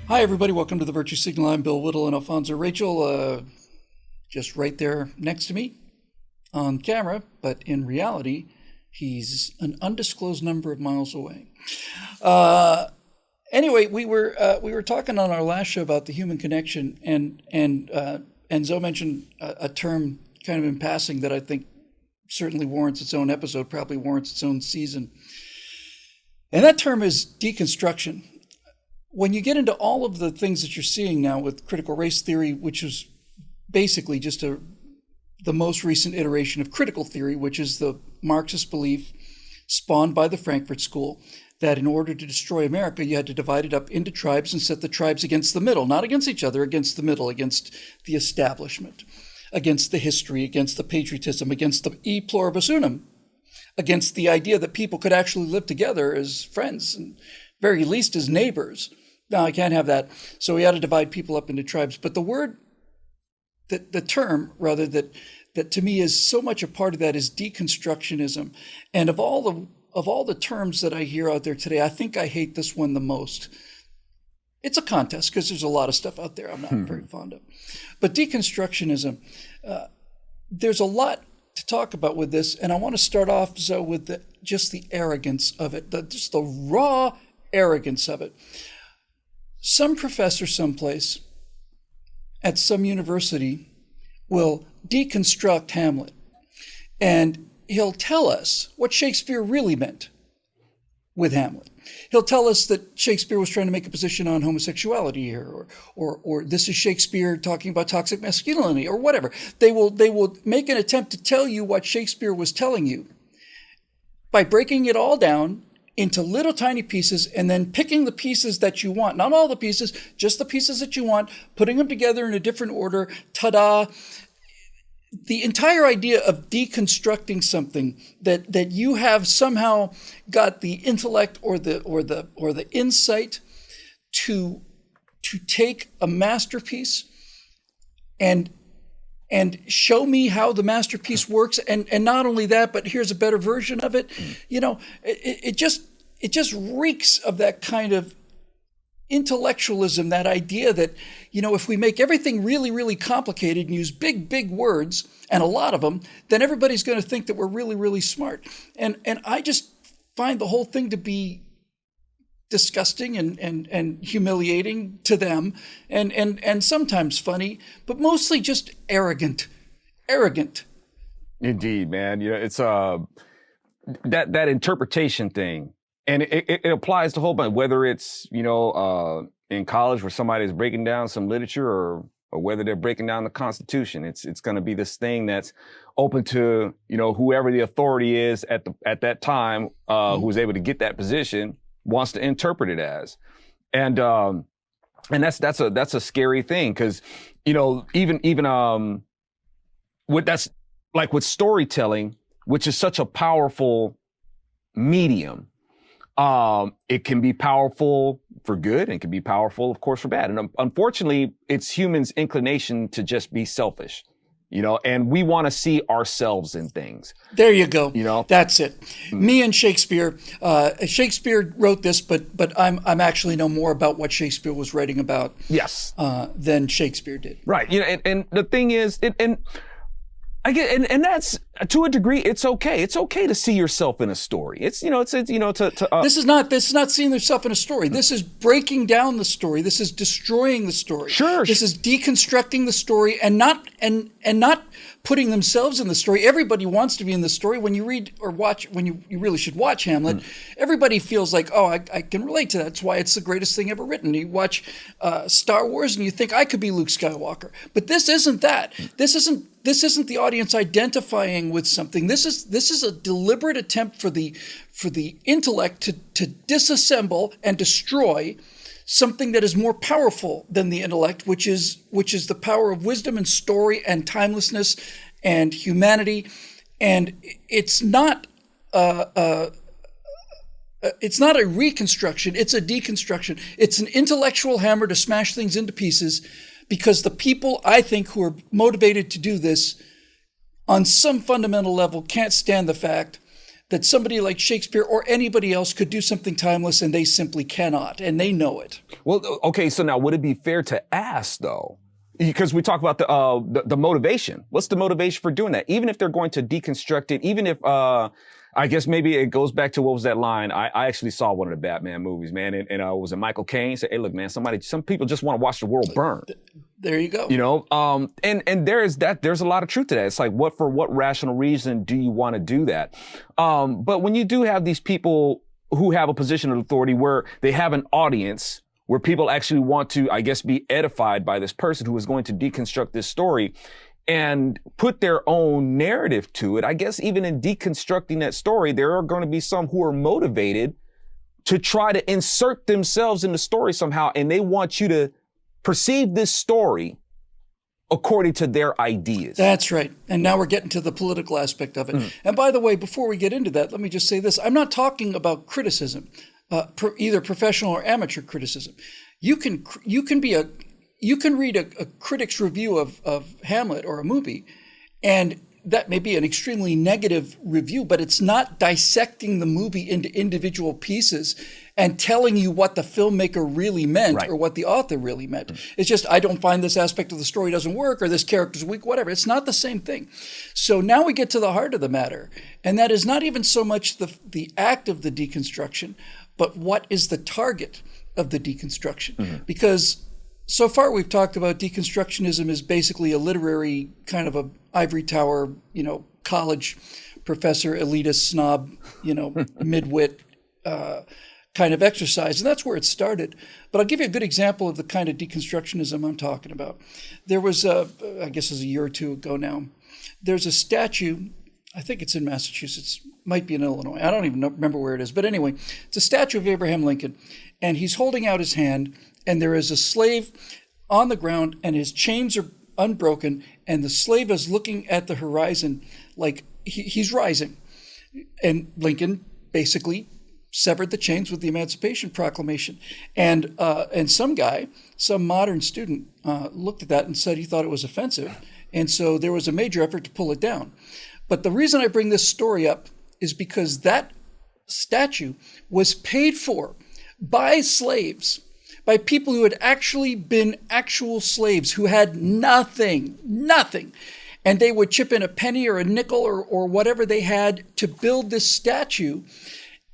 Hi, everybody. Welcome to the Virtue Signal. I'm Bill Whittle and Alfonso Rachel, just right there next to me on camera, but in reality, he's an undisclosed number of miles away. Anyway, we were talking on our last show about the human connection, and Zoe mentioned a term kind of in passing that I think certainly warrants its own episode, probably warrants its own season, and that term is deconstruction. When you get into all of the things that you're seeing now with critical race theory, which is basically just the most recent iteration of critical theory, which is the Marxist belief spawned by the Frankfurt School, that in order to destroy America, you had to divide it up into tribes and set the tribes against the middle, not against each other, against the middle, against the establishment, against the history, against the patriotism, against the e pluribus unum, against the idea that people could actually live together as friends and very least as neighbors. No, I can't have that. So we had to divide people up into tribes. But the word, the term rather, that to me is so much a part of that is deconstructionism. And of all the terms that I hear out there today, I think I hate this one the most. It's a contest because there's a lot of stuff out there I'm not very fond of. But deconstructionism, there's a lot to talk about with this. And I want to start off, Zoe, with just the arrogance of it, just the raw arrogance of it. Some professor someplace at some university will deconstruct Hamlet, and he'll tell us what Shakespeare really meant with Hamlet. He'll tell us that Shakespeare was trying to make a position on homosexuality here, or this is Shakespeare talking about toxic masculinity, or whatever. They will make an attempt to tell you what Shakespeare was telling you by breaking it all down into little tiny pieces and then picking the pieces that you want. Not all the pieces, just the pieces that you want, putting them together in a different order. Ta-da. The entire idea of deconstructing something that you have somehow got the intellect or the insight to take a masterpiece and show me how the masterpiece works, and not only that, but here's a better version of it. You know, it just reeks of that kind of intellectualism, that idea that, you know, if we make everything really, really complicated and use big words, and a lot of them, then everybody's going to think that we're really, really smart. And I just find the whole thing to be disgusting and humiliating to them, and sometimes funny, but mostly just arrogant. Indeed, man. You know, it's that interpretation thing, and it applies to a whole bunch. Whether it's in college where somebody is breaking down some literature, or whether they're breaking down the Constitution, it's going to be this thing that's open to whoever the authority is at that time, who's able to get that position, wants to interpret it as, and that's a scary thing, because even with storytelling, which is such a powerful medium, it can be powerful for good and can be powerful, of course, for bad. And unfortunately, it's humans' inclination to just be selfish. And we want to see ourselves in things. There you go. That's it. Me and Shakespeare. Shakespeare wrote this, but I'm actually know more about what Shakespeare was writing about. Yes. Than Shakespeare did. Right. And the thing is, I get, and that's, to a degree, it's okay. It's okay to see yourself in a story. This is not seeing yourself in a story. This is breaking down the story. This is destroying the story. Sure. This is deconstructing the story and not putting themselves in the story. Everybody wants to be in the story. When you read or watch, when you really should watch Hamlet, everybody feels like, oh, I can relate to that. That's why it's the greatest thing ever written. You watch Star Wars and you think, I could be Luke Skywalker. But this isn't that. This isn't the audience identifying with something. This is a deliberate attempt for the intellect to disassemble and destroy something that is more powerful than the intellect, which is the power of wisdom and story and timelessness and humanity. And it's not a It's not a reconstruction, it's a deconstruction. It's an intellectual hammer to smash things into pieces, because the people, I think, who are motivated to do this on some fundamental level can't stand the fact that somebody like Shakespeare or anybody else could do something timeless, and they simply cannot, and they know it. Well, okay, so now would it be fair to ask, though, because we talk about the motivation. What's the motivation for doing that? Even if they're going to deconstruct it, even if, I guess maybe it goes back to, what was that line? I actually saw one of the Batman movies, man. And was it Michael Caine said, hey, look, man, some people just want to watch the world burn. There you go. You know, and there's a lot of truth to that. It's like, for what rational reason do you want to do that? But when you do have these people who have a position of authority where they have an audience, where people actually want to, I guess, be edified by this person who is going to deconstruct this story and put their own narrative to it. I guess even in deconstructing that story, there are going to be some who are motivated to try to insert themselves in the story somehow, and they want you to perceive this story according to their ideas. That's right. And now we're getting to the political aspect of it. And by the way, before we get into that, let me just say this. I'm not talking about criticism, either professional or amateur criticism. You can read a critic's review of Hamlet or a movie, and that may be an extremely negative review, but it's not dissecting the movie into individual pieces and telling you what the filmmaker really meant, right, or what the author really meant. It's just, I don't find this aspect of the story doesn't work, or this character's weak, whatever. It's not the same thing. So now we get to the heart of the matter, and that is not even so much the act of the deconstruction, but what is the target of the deconstruction? Because so far we've talked about deconstructionism as basically a literary kind of a ivory tower, college professor, elitist, snob, midwit kind of exercise. And that's where it started. But I'll give you a good example of the kind of deconstructionism I'm talking about. There was, I guess it was a year or two ago now, there's a statue, I think it's in Massachusetts, might be in Illinois. I don't even remember where it is. But anyway, it's a statue of Abraham Lincoln. And he's holding out his hand, and there is a slave on the ground, and his chains are unbroken, and the slave is looking at the horizon like he's rising. And Lincoln basically severed the chains with the Emancipation Proclamation. And some guy, some modern student, looked at that and said he thought it was offensive. And so there was a major effort to pull it down. But the reason I bring this story up is because that statue was paid for by slaves, by people who had actually been actual slaves, who had nothing. And they would chip in a penny or a nickel or whatever they had to build this statue.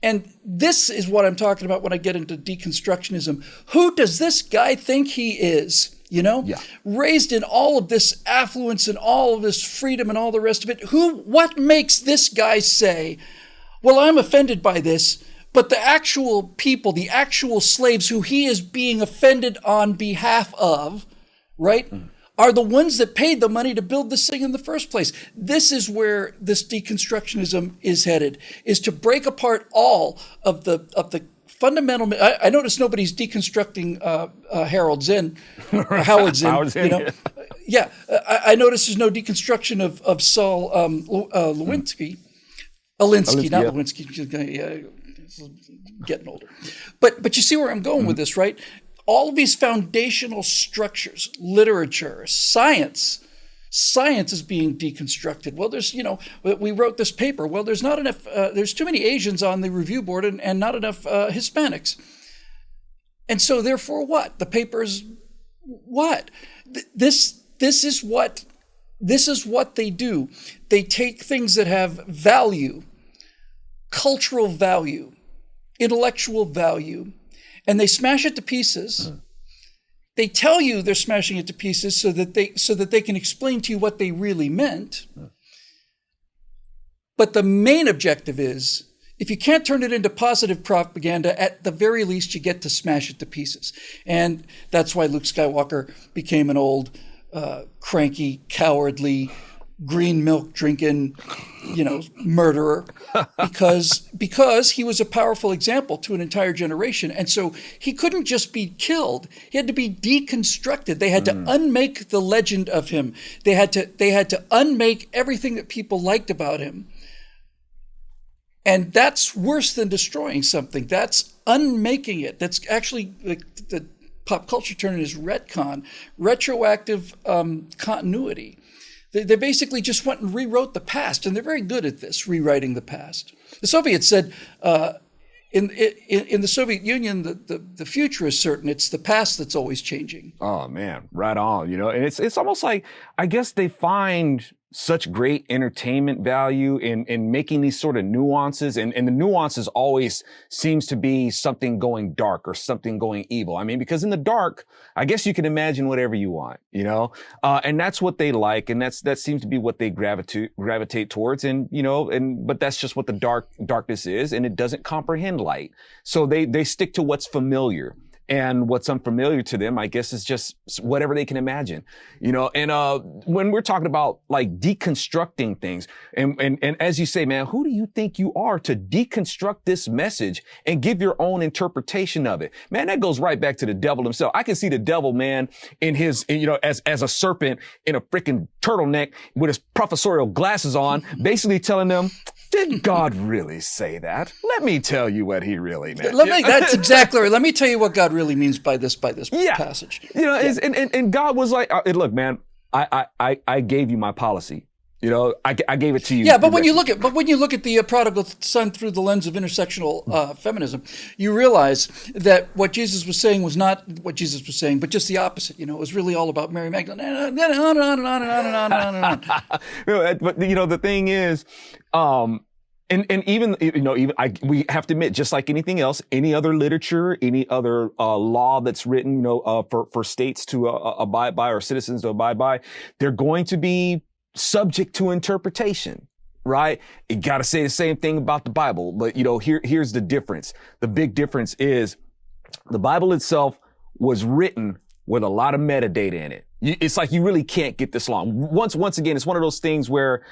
And this is what I'm talking about when I get into deconstructionism. Who does this guy think he is? Raised in all of this affluence and all of this freedom and all the rest of it. What makes this guy say, well, I'm offended by this, but the actual people, the actual slaves who he is being offended on behalf of, right, are the ones that paid the money to build this thing in the first place. This is where this deconstructionism is headed, is to break apart all of the fundamental. I notice nobody's deconstructing Harold Zinn, or Howard Zinn. Howard Zinn, yeah. I notice there's no deconstruction of Saul Alinsky, not yeah. Lewinsky. Getting older, but you see where I'm going with this, right? All of these foundational structures, literature, science is being deconstructed. Well, there's, we wrote this paper. Well, there's not enough, there's too many Asians on the review board and not enough Hispanics. And so therefore what? The paper's what? This is what they do. They take things that have value, cultural value, intellectual value, and they smash it to pieces. They tell you they're smashing it to pieces so that they can explain to you what they really meant. But the main objective is, if you can't turn it into positive propaganda, at the very least you get to smash it to pieces. And that's why Luke Skywalker became an old, cranky, cowardly, green milk drinking, murderer, because he was a powerful example to an entire generation. And so he couldn't just be killed. He had to be deconstructed. They had to unmake the legend of him. They had to unmake everything that people liked about him. And that's worse than destroying something. That's unmaking it. That's actually the pop culture term is retcon, retroactive continuity. They basically just went and rewrote the past, and they're very good at this, rewriting the past. The Soviets said, in the Soviet Union, the future is certain. It's the past that's always changing. Oh man, right on. And it's almost like, I guess they find such great entertainment value in making these sort of nuances, and the nuances always seems to be something going dark or something going evil. I mean, because in the dark, I guess you can imagine whatever you want, and that's what they like, and that seems to be what they gravitate towards, but that's just what the darkness is, and it doesn't comprehend light, so they stick to what's familiar. And what's unfamiliar to them, I guess, is just whatever they can imagine, and when we're talking about like deconstructing things, and as you say, man, who do you think you are to deconstruct this message and give your own interpretation of it? Man, that goes right back to the devil himself. I can see the devil, man, in his, as a serpent in a freaking turtleneck with his professorial glasses on, basically telling them, did God really say that? Let me tell you what he really meant. That's exactly right. Let me tell you what God really means by this passage. And God was like, look, man, I gave you my policy. I gave it to you. Yeah, but when you look at the prodigal son through the lens of intersectional feminism, you realize that what Jesus was saying was not what Jesus was saying, but just the opposite. It was really all about Mary Magdalene, and on and on and on and on and on and on. But the thing is, and even we have to admit, just like anything else, any other literature, any other law that's written, for states to abide by or citizens to abide by, they're going to be subject to interpretation, right? You got to say the same thing about the Bible, but here's the difference. The big difference is the Bible itself was written with a lot of metadata in it. It's like you really can't get this long. Once again, it's one of those things where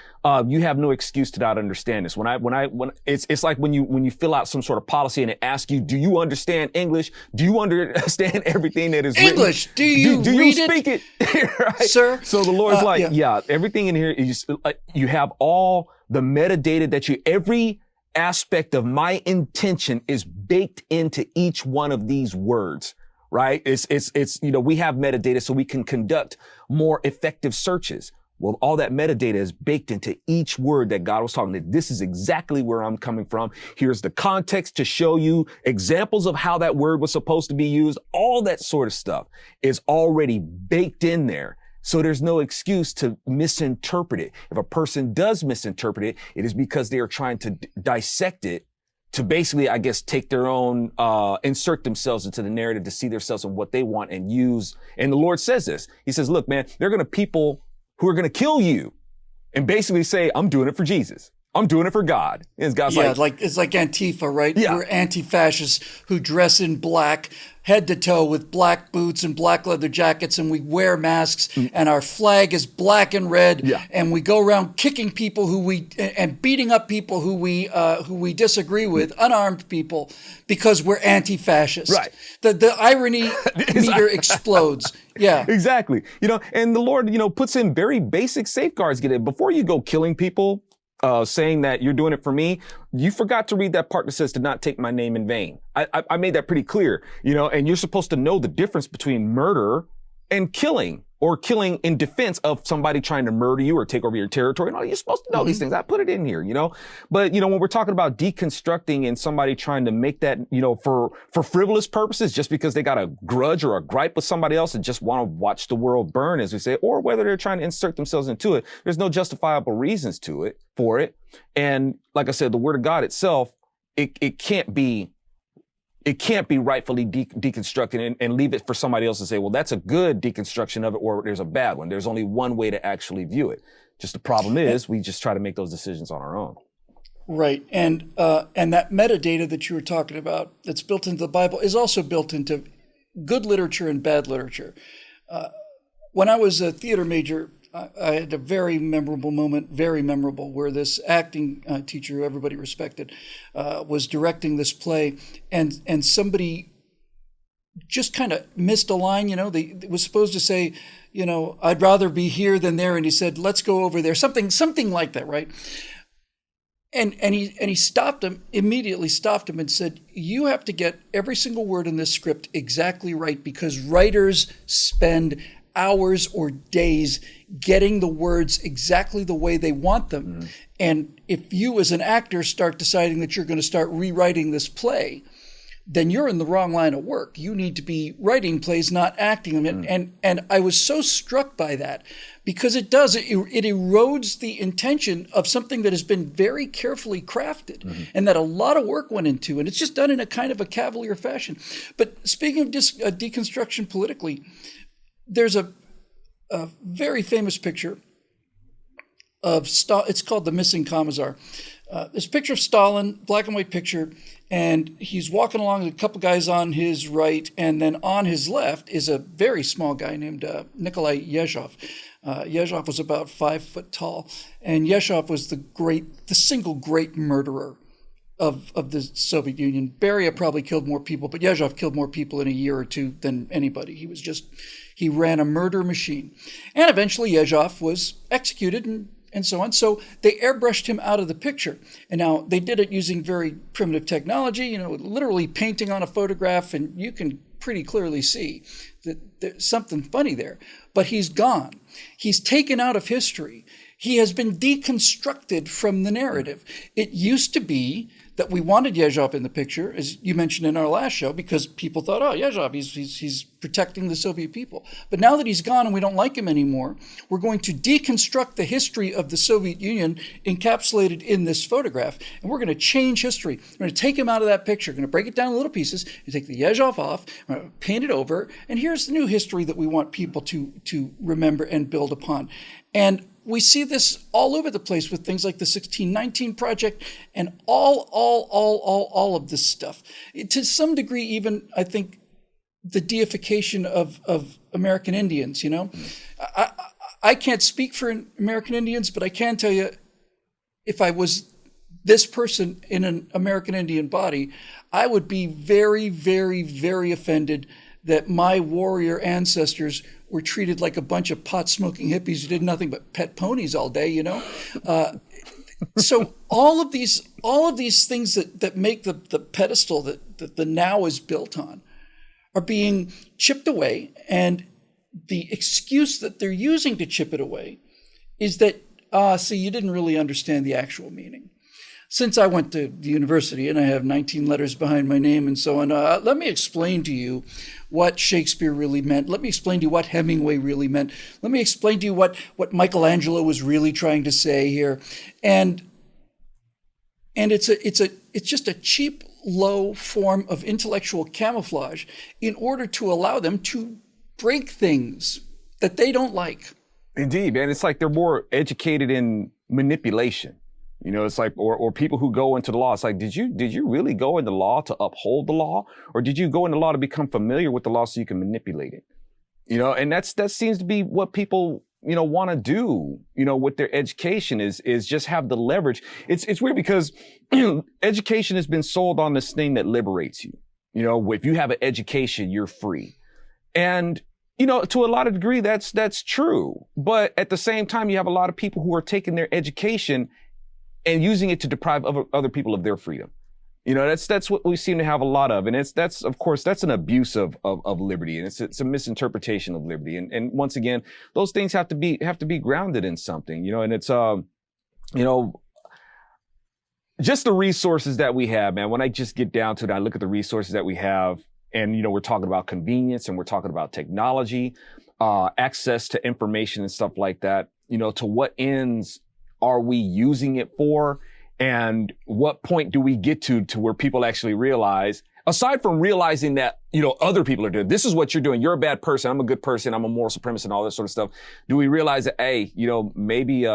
you have no excuse to not understand this. When it's like when you fill out some sort of policy and it asks you, do you understand English? Do you understand everything that is English? Written? Do you read speak it, right? Sir? So the Lord's everything in here is you have all the metadata every aspect of my intention is baked into each one of these words. Right? We have metadata so we can conduct more effective searches. Well, all that metadata is baked into each word that God was talking to. This is exactly where I'm coming from. Here's the context to show you examples of how that word was supposed to be used. All that sort of stuff is already baked in there. So there's no excuse to misinterpret it. If a person does misinterpret it, it is because they are trying to dissect it to basically, I guess, take their own, insert themselves into the narrative to see themselves in what they want and use. And the Lord says this. He says, look, man, there are going to people who are going to kill you and basically say, I'm doing it for Jesus. I'm doing it for God. And God's it's like Antifa, right? Yeah. We're anti-fascists who dress in black, head to toe, with black boots and black leather jackets, and we wear masks, and our flag is black and red, and we go around kicking people and beating up people who we disagree with, unarmed people, because we're anti-fascist. Right. The irony meter explodes. Yeah. Exactly. And the Lord, puts in very basic safeguards. Before you go killing people, saying that you're doing it for me, you forgot to read that part that says to not take my name in vain. I made that pretty clear, and you're supposed to know the difference between murder and killing, or killing in defense of somebody trying to murder you or take over your territory. No, you're supposed to know these things. I put it in here, but when we're talking about deconstructing and somebody trying to make that, for frivolous purposes, just because they got a grudge or a gripe with somebody else and just want to watch the world burn, as we say, or whether they're trying to insert themselves into it, there's no justifiable reasons for it. And like I said, the Word of God itself, it can't be rightfully deconstructed and leave it for somebody else to say, well, that's a good deconstruction of it, or there's a bad one. There's only one way to actually view it. Just the problem is we just try to make those decisions on our own. Right. And that metadata that you were talking about that's built into the Bible is also built into good literature and bad literature. When I was a theater major, I had a very memorable moment, where this acting teacher who everybody respected was directing this play, and somebody just kind of missed a line. They was supposed to say, I'd rather be here than there, and he said, let's go over there, something like that, right? he stopped him, immediately stopped him and said, you have to get every single word in this script exactly right, because writers spend hours or days getting the words exactly the way they want them. Mm-hmm. And if you as an actor start deciding that you're going to start rewriting this play, then you're in the wrong line of work. You need to be writing plays, not acting them. And I was so struck by that, because it erodes the intention of something that has been very carefully crafted, mm-hmm. and that a lot of work went into, and it's just done in a kind of a cavalier fashion. But speaking of deconstruction politically, there's a very famous picture of Stalin. It's called The Missing Commissar. This picture of Stalin, black and white picture, and he's walking along with a couple guys on his right, and then on his left is a very small guy named Nikolai Yezhov. Yezhov was about 5 foot tall, and Yezhov was the single great murderer of the Soviet Union. Beria probably killed more people, but Yezhov killed more people in a year or two than anybody. He ran a murder machine. And eventually Yezhov was executed and so on. So they airbrushed him out of the picture. And now they did it using very primitive technology, literally painting on a photograph, and you can pretty clearly see that there's something funny there. But he's gone. He's taken out of history. He has been deconstructed from the narrative. It used to be that we wanted Yezhov in the picture, as you mentioned in our last show, because people thought, oh, Yezhov, he's protecting the Soviet people. But now that he's gone and we don't like him anymore, we're going to deconstruct the history of the Soviet Union encapsulated in this photograph, and we're going to change history. We're going to take him out of that picture, we're going to break it down in little pieces, and take the Yezhov off, we're going to paint it over, and here's the new history that we want people to remember and build upon. And we see this all over the place with things like the 1619 Project and all of this stuff. To some degree, even, I think, the deification of American Indians, I can't speak for American Indians, but I can tell you, if I was this person in an American Indian body, I would be very, very, very offended that my warrior ancestors were treated like a bunch of pot-smoking hippies who did nothing but pet ponies all day, So all of these things that make the pedestal that the now is built on are being chipped away, and the excuse that they're using to chip it away is that, see, you didn't really understand the actual meaning. Since I went to the university and I have 19 letters behind my name and so on, let me explain to you what Shakespeare really meant. Let me explain to you what Hemingway really meant. Let me explain to you what Michelangelo was really trying to say here. And it's just a cheap, low form of intellectual camouflage in order to allow them to break things that they don't like. Indeed, man. It's like they're more educated in manipulation. It's like, or people who go into the law. It's like, did you really go into law to uphold the law, or did you go into law to become familiar with the law so you can manipulate it? And that seems to be what people, want to do, with their education is just have the leverage. It's weird because education has been sold on this thing that liberates you. If you have an education, you're free. And to a lot of degree, that's true. But at the same time, you have a lot of people who are taking their education and using it to deprive other people of their freedom. That's what we seem to have a lot of. And that's an abuse of liberty. And it's a misinterpretation of liberty. And once again, those things have to be grounded in something, and it's, just the resources that we have, man. When I just get down to it, I look at the resources that we have, and, we're talking about convenience, and we're talking about technology, access to information and stuff like that. To what ends are we using it for? And what point do we get to where people actually realize, aside from realizing that, other people are doing, this is what you're doing. You're a bad person. I'm a good person. I'm a moral supremacist and all that sort of stuff. Do we realize that, hey, maybe,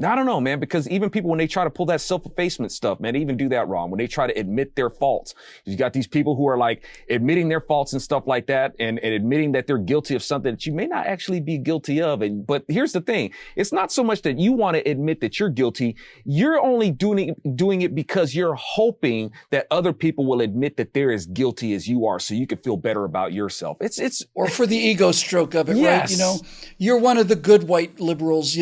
I don't know, man, because even people, when they try to pull that self-effacement stuff, man, they even do that wrong. When they try to admit their faults, you got these people who are like admitting their faults and stuff like that, and admitting that they're guilty of something that you may not actually be guilty of. But here's the thing. It's not so much that you want to admit that you're guilty. You're only doing it because you're hoping that other people will admit that they're as guilty as you are, so you can feel better about yourself. Or for the ego stroke of it, yes. Right? You're one of the good white liberals,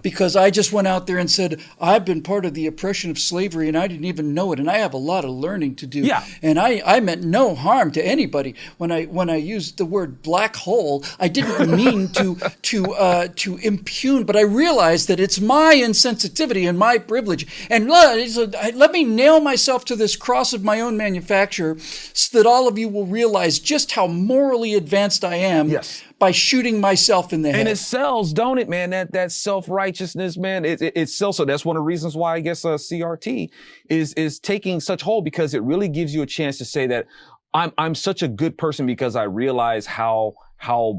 because I just just went out there and said, I've been part of the oppression of slavery and I didn't even know it, and I have a lot of learning to do. Yeah. And I meant no harm to anybody. When I used the word black hole, I didn't mean to impugn, but I realized that it's my insensitivity and my privilege. And let me nail myself to this cross of my own manufacture so that all of you will realize just how morally advanced I am. Yes. By shooting myself in the head. And it sells, don't it, man? That self-righteousness, man, it sells. So that's one of the reasons why I guess CRT is taking such hold, because it really gives you a chance to say that I'm such a good person because I realize how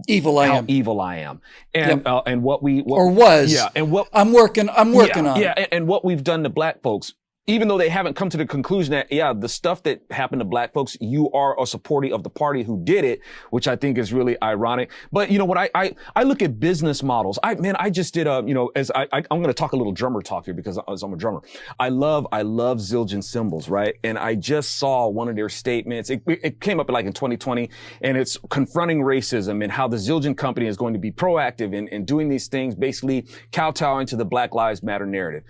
evil I am. And Yep. And what was. Yeah, and what I'm working on it. Yeah, and what we've done to black folks. Even though they haven't come to the conclusion that, yeah, the stuff that happened to black folks, you are a supporter of the party who did it, which I think is really ironic. But you know what? I look at business models. I just did I'm going to talk a little drummer talk here because I'm a drummer. I love Zildjian cymbals, right? And I just saw one of their statements. It came up like in 2020, and it's confronting racism and how the Zildjian company is going to be proactive in doing these things, basically kowtowing to the Black Lives Matter narrative.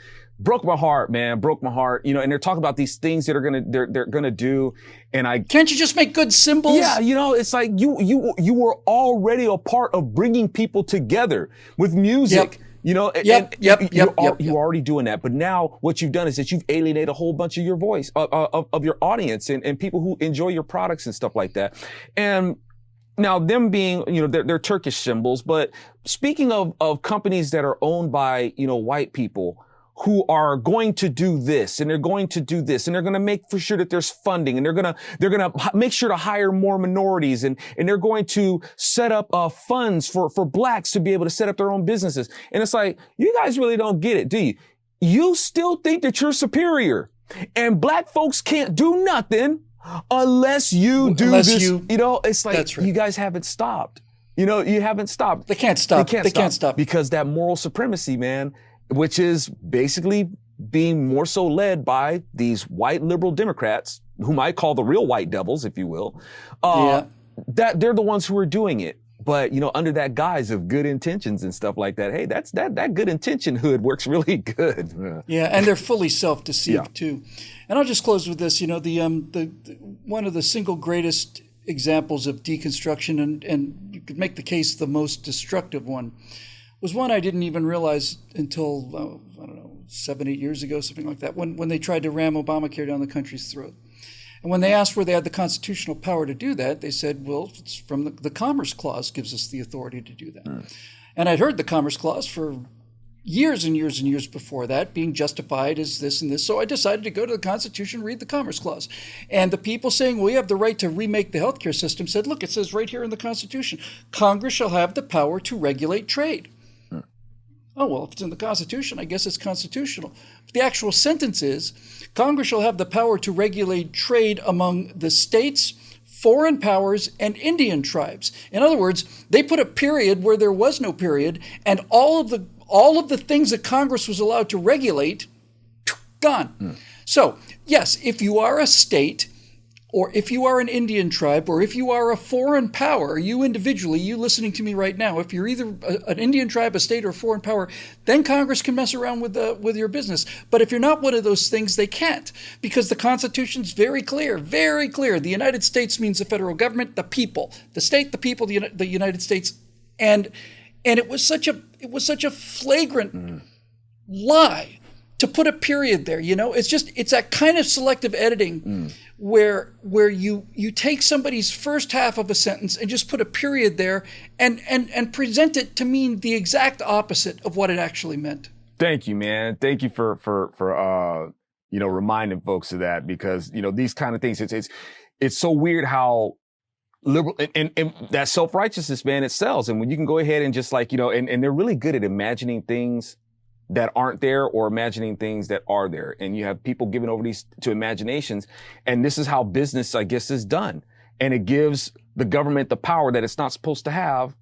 Broke my heart, man. Broke my heart. You know, and they're talking about these things that they're gonna do. And can't you just make good symbols? Yeah, you know, it's like you were already a part of bringing people together with music. Yep. You know, you're already doing that. But now what you've done is that you've alienated a whole bunch of your voice, of your audience and people who enjoy your products and stuff like that. And now them being, you know, they're Turkish symbols. But speaking of companies that are owned by, you know, white people, who are going to do this and they're going to do this and they're going to make for sure that there's funding and they're going to make sure to hire more minorities and they're going to set up funds for blacks to be able to set up their own businesses. And it's like, you guys really don't get it, do you? You still think that you're superior and black folks can't do nothing unless you do this. You know, it's like, right. You guys haven't stopped. You know, you haven't stopped. They can't stop. They can't stop. Because that moral supremacy, man, which is basically being more so led by these white liberal Democrats, whom I call the real white devils, if you will, that they're the ones who are doing it. But, you know, under that guise of good intentions and stuff like that, hey, that good intention hood works really good. Yeah, and they're fully self-deceived too. And I'll just close with this. You know, the one of the single greatest examples of deconstruction, and you could make the case the most destructive one, was one I didn't even realize until, I don't know, 7-8 years ago, something like that, when they tried to ram Obamacare down the country's throat. And when they asked where they had the constitutional power to do that, they said, well, it's from the Commerce Clause gives us the authority to do that. And I'd heard the Commerce Clause for years and years and years before that being justified as this and this. So I decided to go to the Constitution, read the Commerce Clause. And the people saying, well, we have the right to remake the healthcare system said, look, it says right here in the Constitution, Congress shall have the power to regulate trade. Oh, well, if it's in the Constitution, I guess it's constitutional. But the actual sentence is, Congress shall have the power to regulate trade among the states, foreign powers, and Indian tribes. In other words, they put a period where there was no period, and all of the things that Congress was allowed to regulate, gone. So, yes, if you are a state, or if you are an Indian tribe, or if you are a foreign power, you individually, you listening to me right now, if you're either an Indian tribe, a state, or a foreign power, then Congress can mess around with your business. But if you're not one of those things, they can't, because the Constitution's very clear, very clear. The United States means the federal government, the people, the state, the people, the United States, and it was such a flagrant lie to put a period there. You know, it's that kind of selective editing where you take somebody's first half of a sentence and just put a period there and present it to mean the exact opposite of what it actually meant. Thank you, man. Thank you for reminding folks of that, because, you know, these kind of things, it's so weird how liberal and that self-righteousness, man, it sells. And when you can go ahead and just like, you know, and they're really good at imagining things that aren't there or imagining things that are there. And you have people giving over these to imaginations. And this is how business, I guess, is done. And it gives the government the power that it's not supposed to have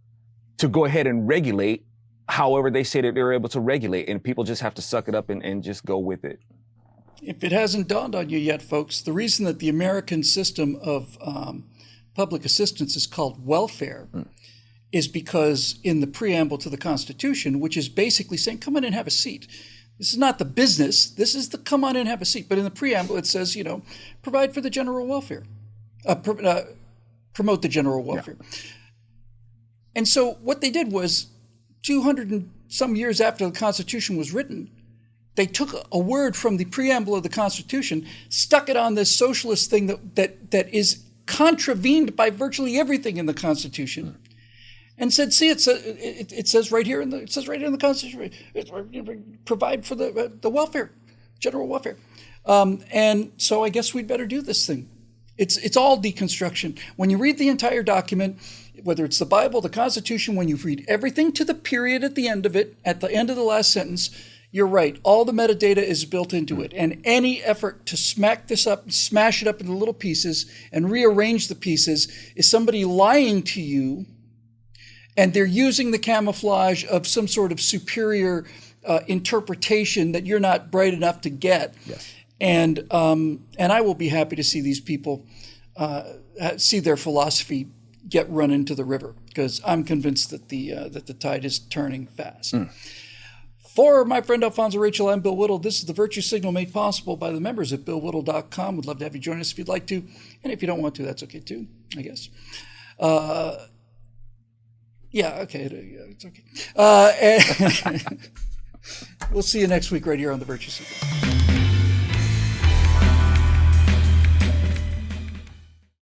to go ahead and regulate however they say that they're able to regulate. And people just have to suck it up and just go with it. If it hasn't dawned on you yet, folks, the reason that the American system of public assistance is called welfare is because in the preamble to the Constitution, which is basically saying, come on in and have a seat. This is not the business. This is the come on in and have a seat. But in the preamble, it says, provide for the general welfare, promote the general welfare. Yeah. And so what they did was 200 and some years after the Constitution was written, they took a word from the preamble of the Constitution, stuck it on this socialist thing that is contravened by virtually everything in the Constitution. And said, see, it says right here in the Constitution, provide for the welfare, general welfare, and so I guess we'd better do this thing. It's all deconstruction. When you read the entire document, whether it's the Bible, the Constitution, when you read everything to the period at the end of it, at the end of the last sentence, you're right. All the metadata is built into it, and any effort to smack this up, smash it up into little pieces, and rearrange the pieces is somebody lying to you. And they're using the camouflage of some sort of superior interpretation that you're not bright enough to get. Yes. And I will be happy to see these people see their philosophy get run into the river, because I'm convinced that the tide is turning fast. For my friend Alfonso Rachel, I'm Bill Whittle. This is the Virtue Signal made possible by the members at BillWhittle.com. We'd love to have you join us if you'd like to. And if you don't want to, that's okay too, I guess. Yeah, okay, it's okay. We'll see you next week right here on the Virtue Signal.